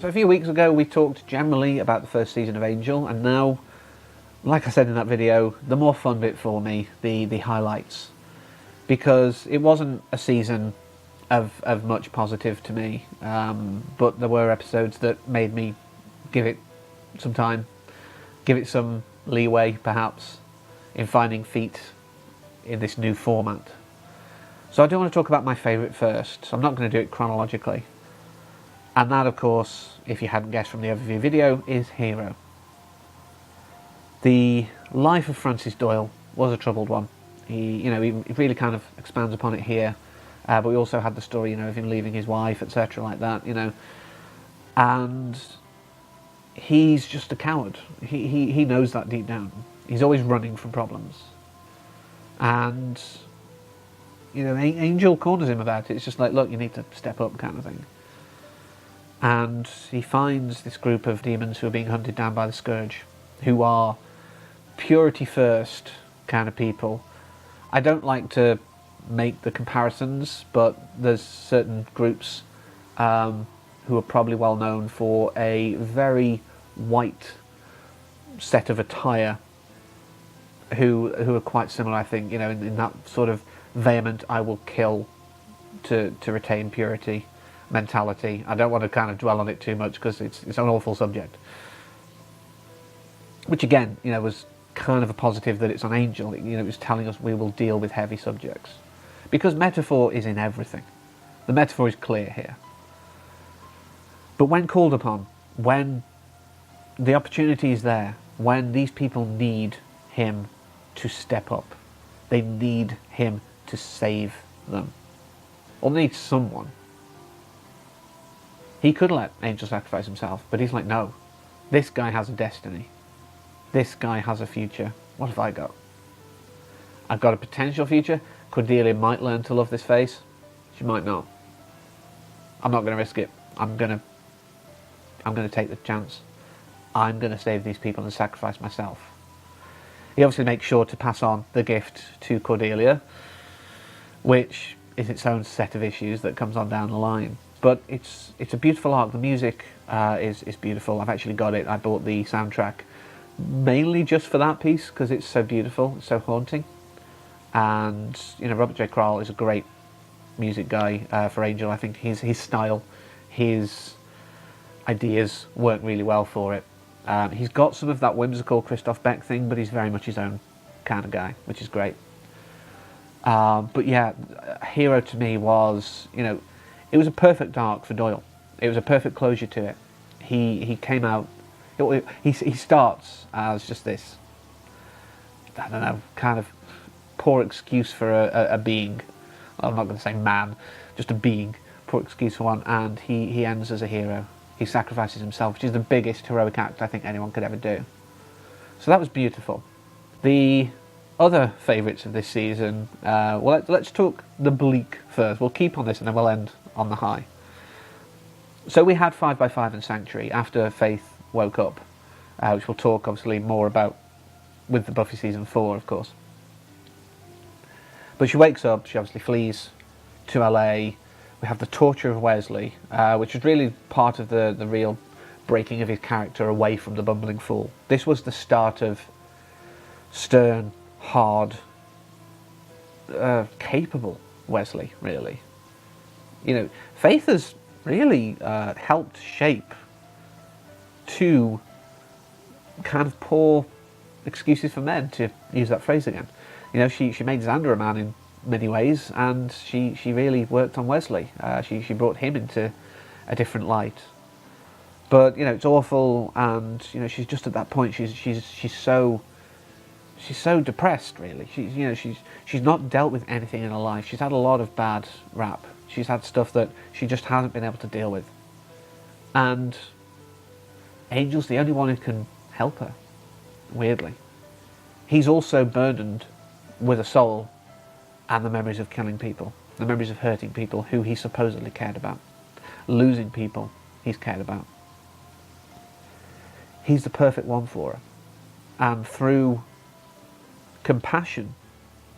So a few weeks ago we talked generally about the first season of Angel, and now, like I said in that video, the more fun bit for me, the highlights. Because it wasn't a season of much positive to me, but there were episodes that made me give it some time, give it some leeway perhaps, in finding feet in this new format. So I do want to talk about my favourite first, so I'm not going to do it chronologically. And that, of course, if you hadn't guessed from the overview video, is Hero. The life of Francis Doyle was a troubled one. He really kind of expands upon it here, but we also had the story, of him leaving his wife, etc., like that, and he's just a coward. He knows that deep down. He's always running from problems, and Angel corners him about it. It's just like, look, you need to step up, kind of thing. And he finds this group of demons who are being hunted down by the Scourge, who are purity first kind of people. I don't like to make the comparisons, but there's certain groups who are probably well known for a very white set of attire, who are quite similar, I think, in that sort of vehement, I will kill to retain purity mentality. I don't want to kind of dwell on it too much because it's an awful subject. Which again, was kind of a positive that it's on Angel. It was telling us we will deal with heavy subjects. Because metaphor is in everything. The metaphor is clear here. But when called upon, when the opportunity is there, when these people need him to step up, they need him to save them, or need someone. He could let Angel sacrifice himself, but he's like, no, this guy has a destiny. This guy has a future. What have I got? I've got a potential future. Cordelia might learn to love this face. She might not. I'm not going to risk it. I'm going to take the chance. I'm going to save these people and sacrifice myself. He obviously makes sure to pass on the gift to Cordelia, which is its own set of issues that comes on down the line. But it's a beautiful arc. The music is beautiful. I've actually got it. I bought the soundtrack mainly just for that piece because it's so beautiful, it's so haunting. And Robert J. Kral is a great music guy for Angel. I think his style, his ideas work really well for it. He's got some of that whimsical Christoph Beck thing, but he's very much his own kind of guy, which is great. But yeah, Hero to me was, it was a perfect arc for Doyle. It was a perfect closure to it. He came out, he starts as just this, I don't know, kind of poor excuse for a being. I'm not going to say man, just a being, poor excuse for one, and he ends as a hero. He sacrifices himself, which is the biggest heroic act I think anyone could ever do. So that was beautiful. The other favourites of this season, well, let's talk the bleak first. We'll keep on this and then we'll end on the high. So we had 5x5 and Sanctuary after Faith woke up, which we'll talk obviously more about with the Buffy season 4, of course. But she wakes up, she obviously flees to LA. We have the torture of Wesley, which is really part of the real breaking of his character away from the bumbling fool. This was the start of stern, hard, capable Wesley, really. Faith has really helped shape two kind of poor excuses for men, to use that phrase again. She made Xander a man in many ways, and she really worked on Wesley. She brought him into a different light. But it's awful, and she's just at that point. She's so depressed, really. She's not dealt with anything in her life. She's had a lot of bad rap. She's had stuff that she just hasn't been able to deal with. And Angel's the only one who can help her, weirdly. He's also burdened with a soul and the memories of killing people, the memories of hurting people who he supposedly cared about, losing people he's cared about. He's the perfect one for her. And through compassion,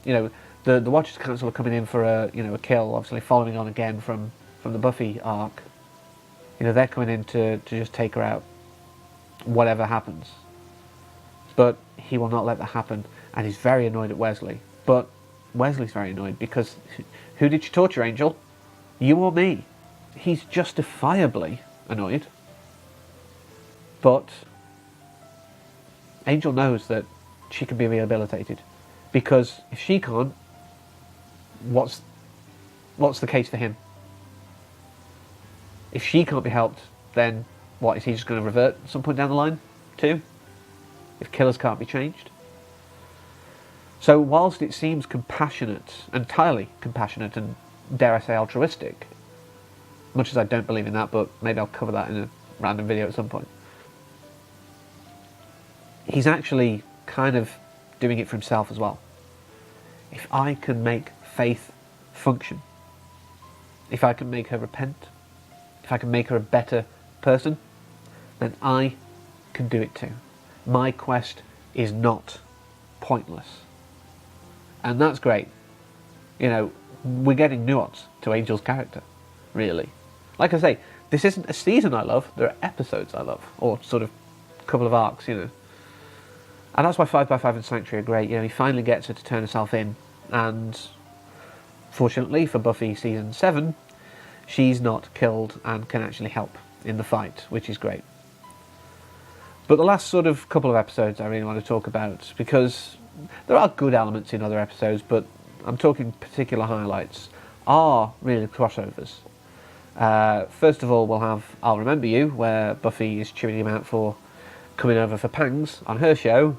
the Watchers Council are coming in for a kill, obviously following on again from the Buffy arc. You know, they're coming in to just take her out, whatever happens. But he will not let that happen, and he's very annoyed at Wesley. But Wesley's very annoyed because who did she torture, Angel? You or me? He's justifiably annoyed. But Angel knows that she can be rehabilitated, because if she can't, what's the case for him? If she can't be helped, then what, is he just going to revert at some point down the line too? If killers can't be changed? So whilst it seems compassionate, entirely compassionate, and dare I say altruistic, much as I don't believe in that, but maybe I'll cover that in a random video at some point, he's actually kind of doing it for himself as well. If I can make Faith function, if I can make her repent, if I can make her a better person, then I can do it too. My quest is not pointless. And that's great. You know, we're getting nuance to Angel's character, really. Like I say, this isn't a season I love, there are episodes I love, or sort of a couple of arcs, you know. And that's why 5x5 and Sanctuary are great. You know, he finally gets her to turn herself in, and fortunately for Buffy season 7, she's not killed and can actually help in the fight, which is great. But the last sort of couple of episodes I really want to talk about, because there are good elements in other episodes, but I'm talking particular highlights, are really crossovers. First of all, we'll have I'll Remember You, where Buffy is chewing him out for coming over for pangs on her show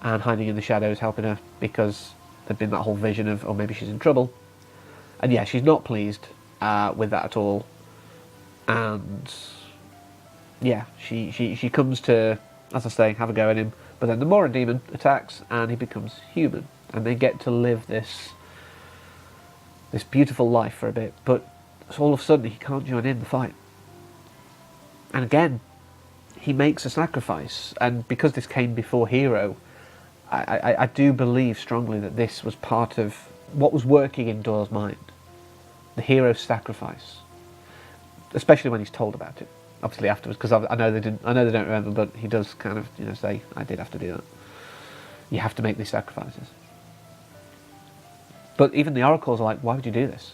and hiding in the shadows, helping her, because there'd been that whole vision of, oh, maybe she's in trouble. And yeah, she's not pleased with that at all. And yeah, she comes to, as I say, have a go at him. But then the Mora demon attacks and he becomes human. And they get to live this beautiful life for a bit. But all of a sudden he can't join in the fight. And again, he makes a sacrifice. And because this came before Hero, I do believe strongly that this was part of what was working in Doyle's mind. The hero's sacrifice. Especially when he's told about it. Obviously afterwards, because I know they don't remember, but he does kind of, you know, say, I did have to do that. You have to make these sacrifices. But even the oracles are like, why would you do this?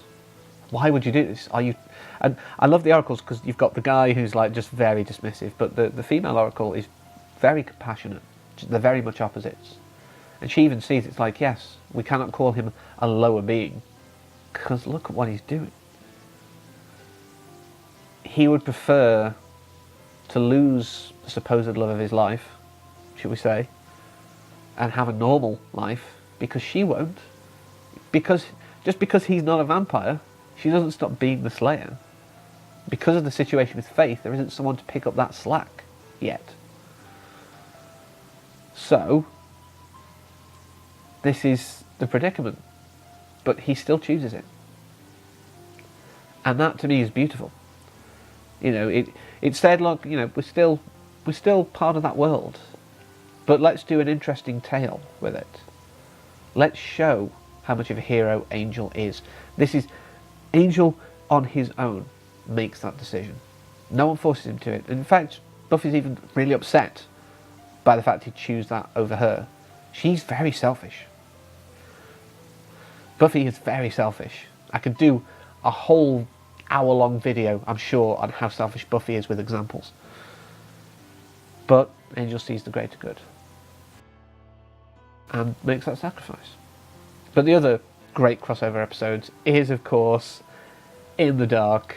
Why would you do this? Are you? And I love the oracles because you've got the guy who's like just very dismissive, but the female oracle is very compassionate. They're very much opposites. And she even sees it's like, yes, we cannot call him a lower being, because look at what he's doing. He would prefer to lose the supposed love of his life, should we say, and have a normal life, because she won't. Just because he's not a vampire, she doesn't stop being the Slayer. Because of the situation with Faith, there isn't someone to pick up that slack yet. So, this is the predicament. But he still chooses it. And that to me is beautiful. You know, it said, look, you know, we're still part of that world. But let's do an interesting tale with it. Let's show how much of a hero Angel is. This is Angel on his own makes that decision. No one forces him to it. In fact, Buffy's even really upset by the fact he'd choose that over her. She's very selfish. Buffy is very selfish. I could do a whole hour-long video, I'm sure, on how selfish Buffy is with examples. But Angel sees the greater good and makes that sacrifice. But the other great crossover episodes is, of course, In the Dark,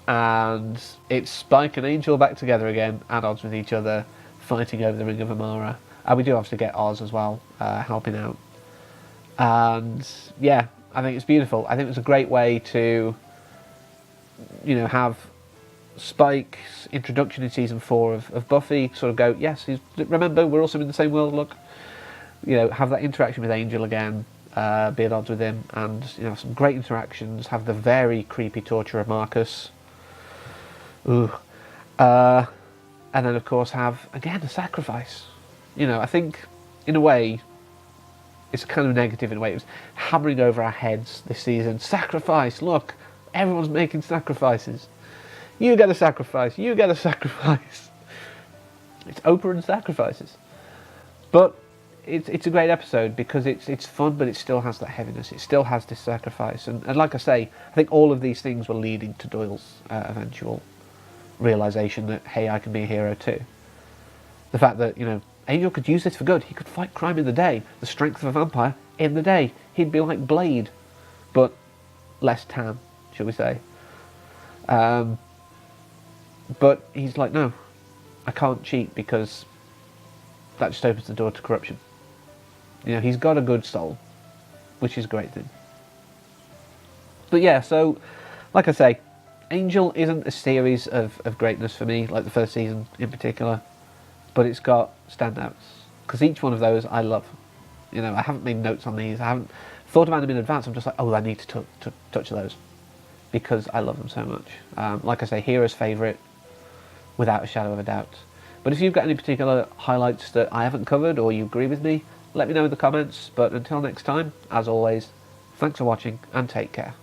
and it's Spike and Angel back together again, at odds with each other, fighting over the Ring of Amara. And we do obviously get Oz as well, helping out. And yeah, I think it's beautiful. I think it's a great way to, you know, have Spike's introduction in season 4 of Buffy sort of go, yes, remember, we're also in the same world, look. You know, have that interaction with Angel again, be at odds with him, and, you know, some great interactions, have the very creepy torture of Marcus. Ooh. And then, of course, have, again, a sacrifice. You know, I think, in a way, it's kind of negative in a way. It was hammering over our heads this season. Sacrifice, look, everyone's making sacrifices. You get a sacrifice. You get a sacrifice. It's Oprah and sacrifices. But it's a great episode because it's fun, but it still has that heaviness. It still has this sacrifice. And like I say, I think all of these things were leading to Doyle's eventual realisation that, hey, I can be a hero too. The fact that, you know, Angel could use this for good. He could fight crime in the day. The strength of a vampire in the day. He'd be like Blade, but less tan, shall we say. But he's like, no, I can't cheat because that just opens the door to corruption. You know, he's got a good soul, which is a great thing. But yeah, so, like I say, Angel isn't a series of greatness for me, like the first season in particular, but it's got standouts, because each one of those I love. You know, I haven't made notes on these, I haven't thought about them in advance, I'm just like, oh, I need to touch those, because I love them so much. Like I say, Hero's favourite, without a shadow of a doubt. But if you've got any particular highlights that I haven't covered, or you agree with me, let me know in the comments. But until next time, as always, thanks for watching, and take care.